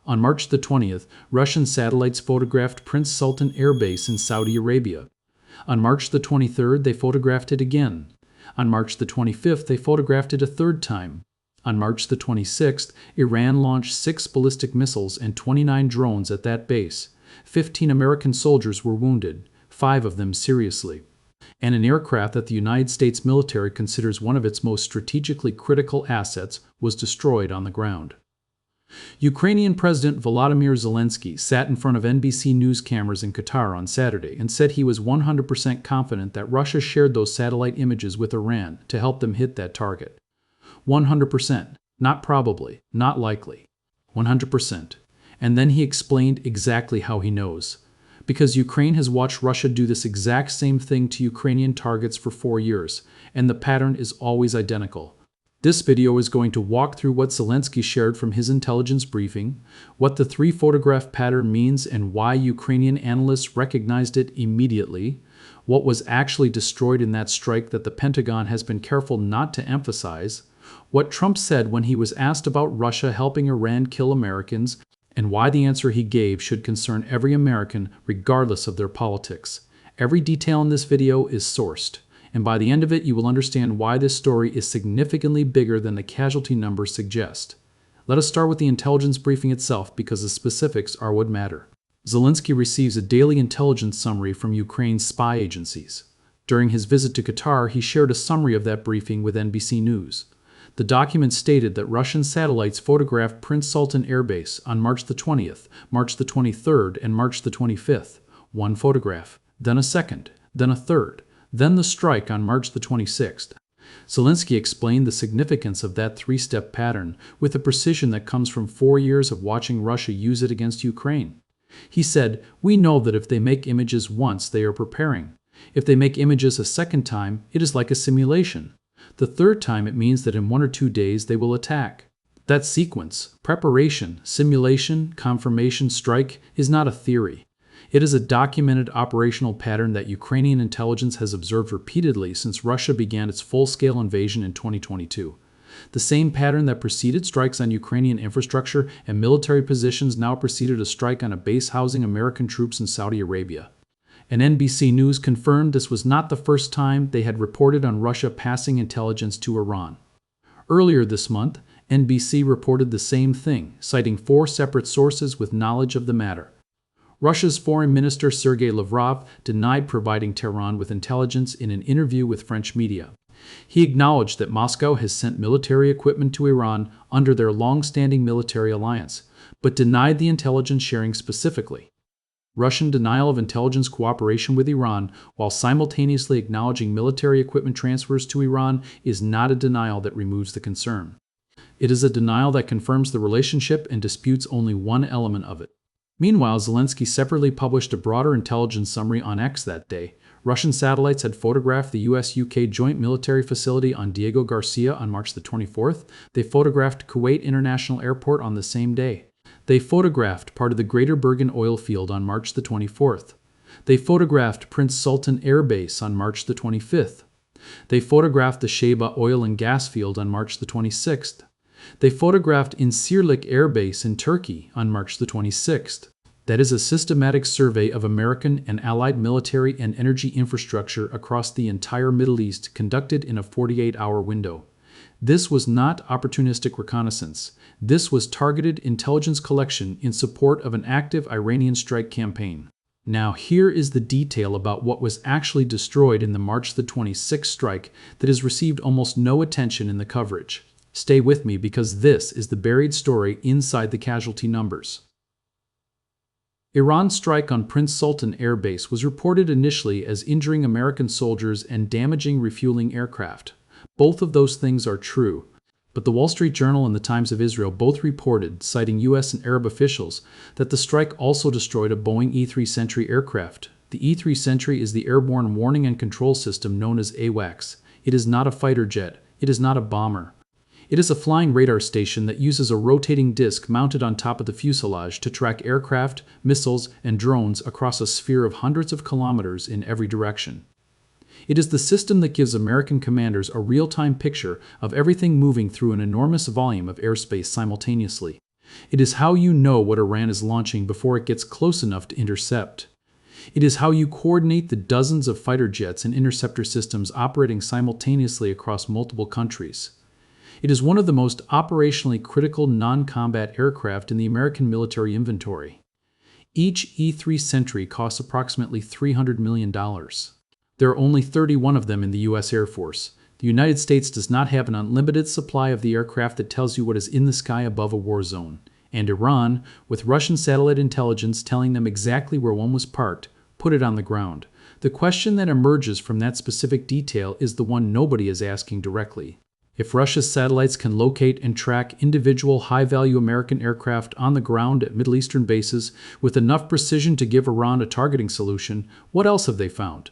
On March the 20th, Russian satellites photographed Prince Sultan Air Base in Saudi Arabia. On March the 23rd, they photographed it again. On March the 25th, they photographed it a third time. On March the 26th, Iran launched 6 ballistic missiles and 29 drones at that base. 15 American soldiers were wounded, 5 of them seriously. And an aircraft that the United States military considers one of its most strategically critical assets was destroyed on the ground. Ukrainian President Volodymyr Zelensky sat in front of NBC News cameras in Qatar on Saturday and said he was 100% confident that Russia shared those satellite images with Iran to help them hit that target. 100%, not probably, not likely. 100%. And then he explained exactly how he knows. Because Ukraine has watched Russia do this exact same thing to Ukrainian targets for 4 years, and the pattern is always identical. This video is going to walk through what Zelensky shared from his intelligence briefing, what the 3-photograph pattern means and why Ukrainian analysts recognized it immediately, what was actually destroyed in that strike that the Pentagon has been careful not to emphasize, what Trump said when he was asked about Russia helping Iran kill Americans, and why the answer he gave should concern every American regardless of their politics. Every detail in this video is sourced, and by the end of it you will understand why this story is significantly bigger than the casualty numbers suggest. Let us start with the intelligence briefing itself because the specifics are what matter. Zelensky receives a daily intelligence summary from Ukraine's spy agencies. During his visit to Qatar, he shared a summary of that briefing with NBC News. The document stated that Russian satellites photographed Prince Sultan Air Base on March the 20th, March the 23rd, and March the 25th. One photograph, then a second, then a third, then the strike on March the 26th. Zelensky explained the significance of that 3-step pattern with a precision that comes from 4 years of watching Russia use it against Ukraine. He said, "We know that if they make images once, they are preparing. If they make images a second time, it is like a simulation. The third time it means that in 1 or 2 days they will attack." That sequence, preparation, simulation, confirmation, strike, is not a theory. It is a documented operational pattern that Ukrainian intelligence has observed repeatedly since Russia began its full-scale invasion in 2022. The same pattern that preceded strikes on Ukrainian infrastructure and military positions now preceded a strike on a base housing American troops in Saudi Arabia. And NBC News confirmed this was not the first time they had reported on Russia passing intelligence to Iran. Earlier this month, NBC reported the same thing, citing 4 separate sources with knowledge of the matter. Russia's Foreign Minister Sergei Lavrov denied providing Tehran with intelligence in an interview with French media. He acknowledged that Moscow has sent military equipment to Iran under their long-standing military alliance, but denied the intelligence sharing specifically. Russian denial of intelligence cooperation with Iran while simultaneously acknowledging military equipment transfers to Iran is not a denial that removes the concern. It is a denial that confirms the relationship and disputes only one element of it. Meanwhile, Zelensky separately published a broader intelligence summary on X that day. Russian satellites had photographed the US-UK joint military facility on Diego Garcia on March the 24th. They photographed Kuwait International Airport on the same day. They photographed part of the Greater Bergen oil field on March the 24th. They photographed Prince Sultan Air Base on March the 25th. They photographed the Sheba oil and gas field on March the 26th. They photographed Incirlik Air Base in Turkey on March the 26th. That is a systematic survey of American and Allied military and energy infrastructure across the entire Middle East conducted in a 48-hour window. This was not opportunistic reconnaissance. This was targeted intelligence collection in support of an active Iranian strike campaign. Now here is the detail about what was actually destroyed in the March the 26th strike that has received almost no attention in the coverage. Stay with me because this is the buried story inside the casualty numbers. Iran's strike on Prince Sultan Air Base was reported initially as injuring American soldiers and damaging refueling aircraft. Both of those things are true, but the Wall Street Journal and the Times of Israel both reported, citing U.S. and Arab officials, that the strike also destroyed a Boeing E-3 Sentry aircraft. The E-3 Sentry is the airborne warning and control system known as AWACS. It is not a fighter jet. It is not a bomber. It is a flying radar station that uses a rotating disc mounted on top of the fuselage to track aircraft, missiles, and drones across a sphere of hundreds of kilometers in every direction. It is the system that gives American commanders a real-time picture of everything moving through an enormous volume of airspace simultaneously. It is how you know what Iran is launching before it gets close enough to intercept. It is how you coordinate the dozens of fighter jets and interceptor systems operating simultaneously across multiple countries. It is one of the most operationally critical non-combat aircraft in the American military inventory. Each E-3 Sentry costs approximately $300 million. There are only 31 of them in the U.S. Air Force. The United States does not have an unlimited supply of the aircraft that tells you what is in the sky above a war zone. And Iran, with Russian satellite intelligence telling them exactly where one was parked, put it on the ground. The question that emerges from that specific detail is the one nobody is asking directly. If Russia's satellites can locate and track individual high-value American aircraft on the ground at Middle Eastern bases with enough precision to give Iran a targeting solution, what else have they found?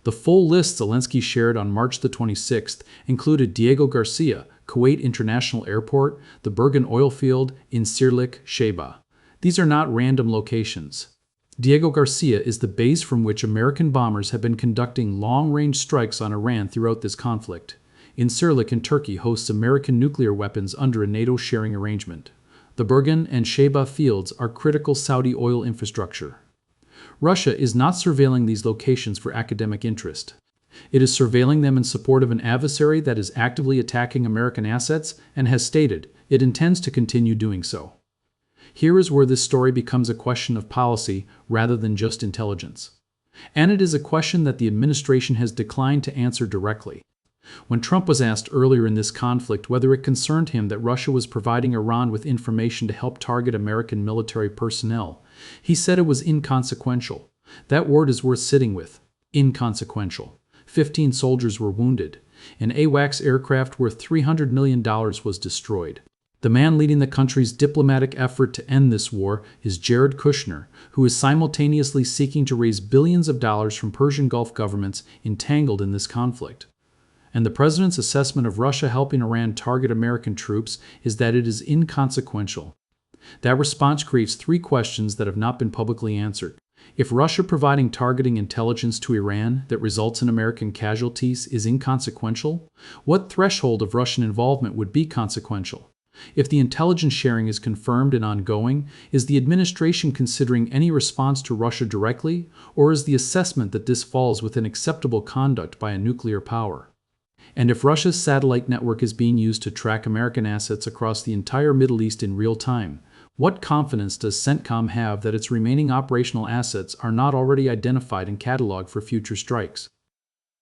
The full list Zelensky shared on March the 26th included Diego Garcia, Kuwait International Airport, the Bergen oil field, Incirlik, Sheba. These are not random locations. Diego Garcia is the base from which American bombers have been conducting long-range strikes on Iran throughout this conflict. Incirlik in Turkey hosts American nuclear weapons under a NATO sharing arrangement. The Bergen and Sheba fields are critical Saudi oil infrastructure. Russia is not surveilling these locations for academic interest. It is surveilling them in support of an adversary that is actively attacking American assets and has stated it intends to continue doing so. Here is where this story becomes a question of policy rather than just intelligence. And it is a question that the administration has declined to answer directly. When Trump was asked earlier in this conflict whether it concerned him that Russia was providing Iran with information to help target American military personnel, he said it was inconsequential. That word is worth sitting with. Inconsequential. 15 soldiers were wounded. An AWACS aircraft worth $300 million was destroyed. The man leading the country's diplomatic effort to end this war is Jared Kushner, who is simultaneously seeking to raise billions of dollars from Persian Gulf governments entangled in this conflict. And the president's assessment of Russia helping Iran target American troops is that it is inconsequential. That response creates three questions that have not been publicly answered. If Russia providing targeting intelligence to Iran that results in American casualties is inconsequential, what threshold of Russian involvement would be consequential? If the intelligence sharing is confirmed and ongoing, is the administration considering any response to Russia directly, or is the assessment that this falls within acceptable conduct by a nuclear power? And if Russia's satellite network is being used to track American assets across the entire Middle East in real time, what confidence does CENTCOM have that its remaining operational assets are not already identified and cataloged for future strikes?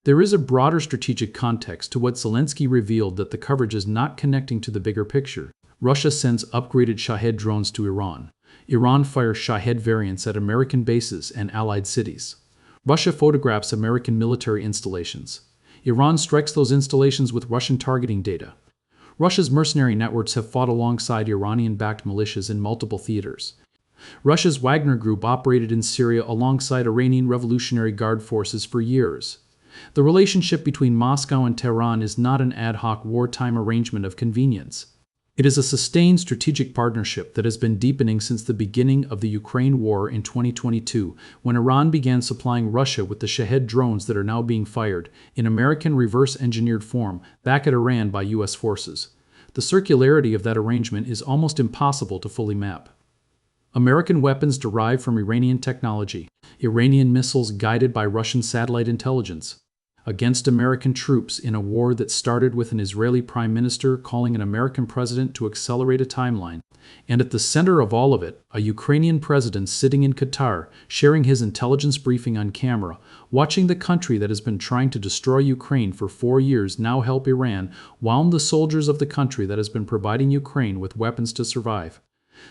There is a broader strategic context to what Zelensky revealed that the coverage is not connecting to the bigger picture. Russia sends upgraded Shahed drones to Iran. Iran fires Shahed variants at American bases and allied cities. Russia photographs American military installations. Iran strikes those installations with Russian targeting data. Russia's mercenary networks have fought alongside Iranian-backed militias in multiple theaters. Russia's Wagner Group operated in Syria alongside Iranian Revolutionary Guard forces for years. The relationship between Moscow and Tehran is not an ad hoc wartime arrangement of convenience. It is a sustained strategic partnership that has been deepening since the beginning of the Ukraine war in 2022, when Iran began supplying Russia with the Shahed drones that are now being fired, in American reverse-engineered form, back at Iran by U.S. forces. The circularity of that arrangement is almost impossible to fully map. American weapons derived from Iranian technology, Iranian missiles guided by Russian satellite intelligence, against American troops in a war that started with an Israeli prime minister calling an American president to accelerate a timeline, and at the center of all of it, a Ukrainian president sitting in Qatar, sharing his intelligence briefing on camera, watching the country that has been trying to destroy Ukraine for 4 years now help Iran wound the soldiers of the country that has been providing Ukraine with weapons to survive.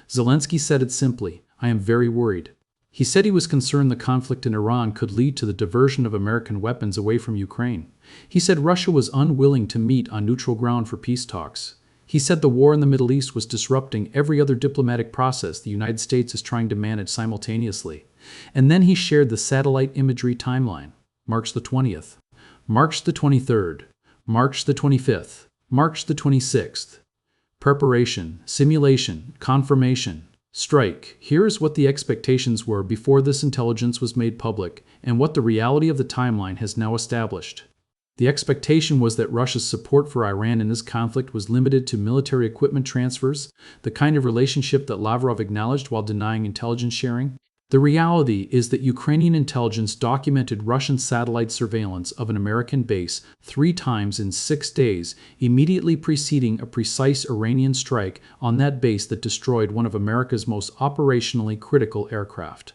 Zelensky said it simply, "I am very worried." He said he was concerned the conflict in Iran could lead to the diversion of American weapons away from Ukraine. He said Russia was unwilling to meet on neutral ground for peace talks. He said the war in the Middle East was disrupting every other diplomatic process the United States is trying to manage simultaneously. And then he shared the satellite imagery timeline. March the 20th, March the 23rd, March the 25th, March the 26th. Preparation, simulation, confirmation. Strike. Here is what the expectations were before this intelligence was made public, and what the reality of the timeline has now established. The expectation was that Russia's support for Iran in this conflict was limited to military equipment transfers, the kind of relationship that Lavrov acknowledged while denying intelligence sharing. The reality is that Ukrainian intelligence documented Russian satellite surveillance of an American base 3 times in 6 days, immediately preceding a precise Iranian strike on that base that destroyed one of America's most operationally critical aircraft.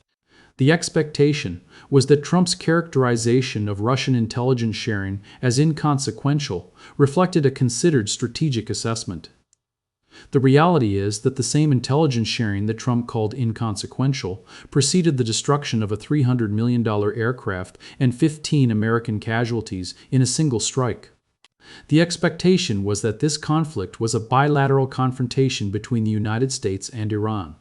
The expectation was that Trump's characterization of Russian intelligence sharing as inconsequential reflected a considered strategic assessment. The reality is that the same intelligence sharing that Trump called inconsequential preceded the destruction of a $300 million aircraft and 15 American casualties in a single strike. The expectation was that this conflict was a bilateral confrontation between the United States and Iran.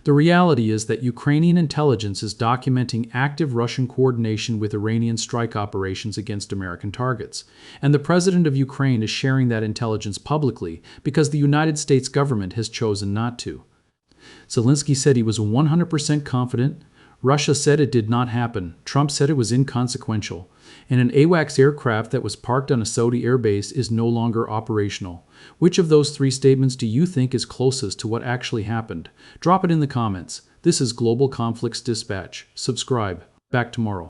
The reality is that Ukrainian intelligence is documenting active Russian coordination with Iranian strike operations against American targets, and the president of Ukraine is sharing that intelligence publicly because the United States government has chosen not to. Zelensky said he was 100% confident. Russia said it did not happen. Trump said it was inconsequential. And an AWACS aircraft that was parked on a Saudi airbase is no longer operational. Which of those 3 statements do you think is closest to what actually happened? Drop it in the comments. This is Global Conflicts Dispatch. Subscribe. Back tomorrow.